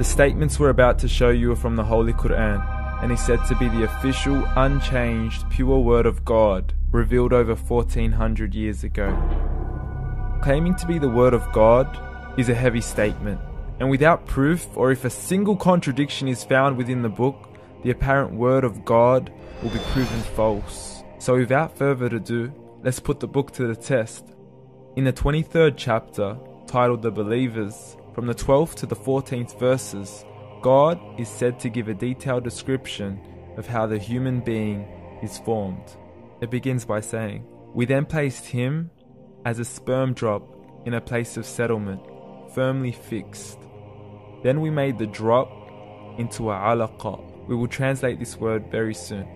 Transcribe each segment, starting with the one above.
The statements we're about to show you are from the Holy Quran, and is said to be the official, unchanged, pure word of God, revealed over 1400 years ago. Claiming to be the word of God is a heavy statement, and without proof, or if a single contradiction is found within the book, the apparent word of God will be proven false. So without further ado, let's put the book to the test. In the 23rd chapter, titled The Believers, from the 12th to the 14th verses, God is said to give a detailed description of how the human being is formed. It begins by saying, "We then placed him as a sperm drop in a place of settlement, firmly fixed. Then we made the drop into a alaqa." We will translate this word very soon.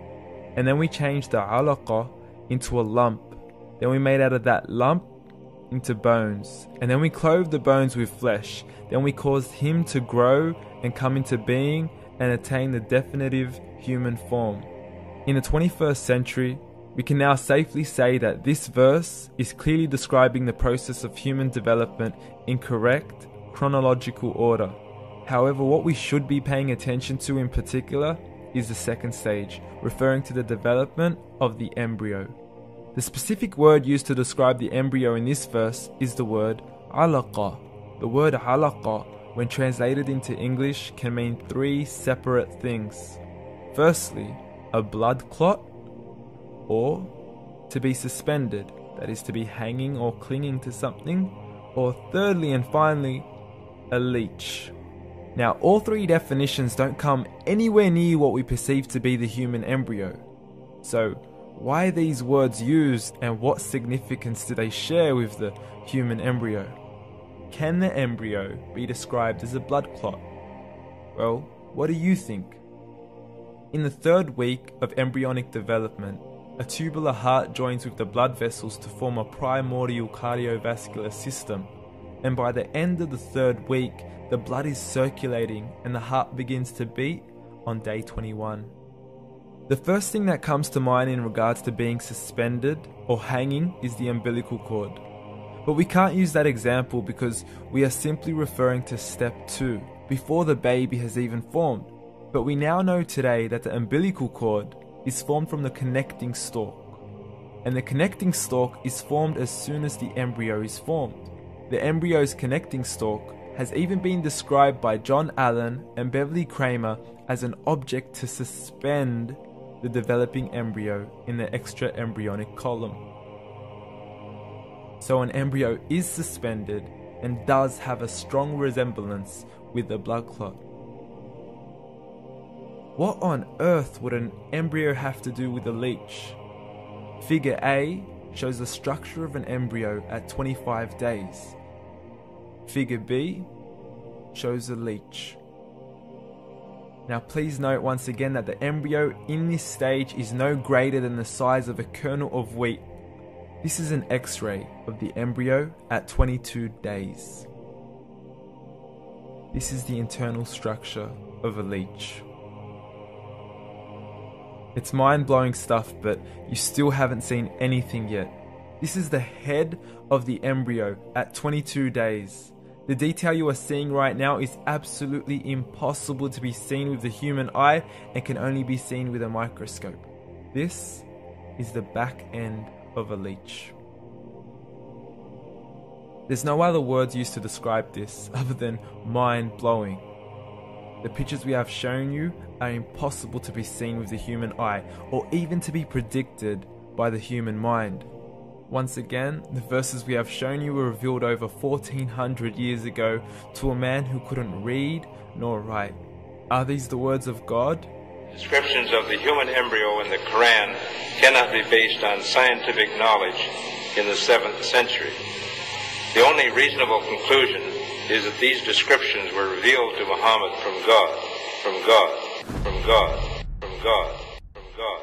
"And then we changed the alaqa into a lump. Then we made out of that lump into bones. And then we clothed the bones with flesh. Then we caused him to grow and come into being and attain the definitive human form." In the 21st century, we can now safely say that this verse is clearly describing the process of human development in correct chronological order. However, what we should be paying attention to in particular is the second stage, referring to the development of the embryo. The specific word used to describe the embryo in this verse is the word alaqa. The word alaqa, when translated into English, can mean three separate things. Firstly, a blood clot, or to be suspended, that is to be hanging or clinging to something, or thirdly and finally, a leech. Now, all three definitions don't come anywhere near what we perceive to be the human embryo. So, why are these words used, and what significance do they share with the human embryo? Can the embryo be described as a blood clot? Well, what do you think? In the 3rd week of embryonic development, a tubular heart joins with the blood vessels to form a primordial cardiovascular system, and by the end of the 3rd week, the blood is circulating and the heart begins to beat on day 21. The first thing that comes to mind in regards to being suspended or hanging is the umbilical cord. But we can't use that example because we are simply referring to step 2, before the baby has even formed. But we now know today that the umbilical cord is formed from the connecting stalk, and the connecting stalk is formed as soon as the embryo is formed. The embryo's connecting stalk has even been described by John Allen and Beverly Kramer as an object to suspend the developing embryo in the extra-embryonic column. So an embryo is suspended and does have a strong resemblance with a blood clot. What on earth would an embryo have to do with a leech? Figure A shows the structure of an embryo at 25 days. Figure B shows a leech. Now please note once again that the embryo in this stage is no greater than the size of a kernel of wheat. This is an X-ray of the embryo at 22 days. This is the internal structure of a leech. It's mind-blowing stuff, but you still haven't seen anything yet. This is the head of the embryo at 22 days. The detail you are seeing right now is absolutely impossible to be seen with the human eye and can only be seen with a microscope. This is the back end of a leech. There's no other words used to describe this other than mind-blowing. The pictures we have shown you are impossible to be seen with the human eye, or even to be predicted by the human mind. Once again, the verses we have shown you were revealed over 1400 years ago to a man who couldn't read nor write. Are these the words of God? Descriptions of the human embryo in the Quran cannot be based on scientific knowledge in the 7th century. The only reasonable conclusion is that these descriptions were revealed to Muhammad from God, from God, from God, from God, from God.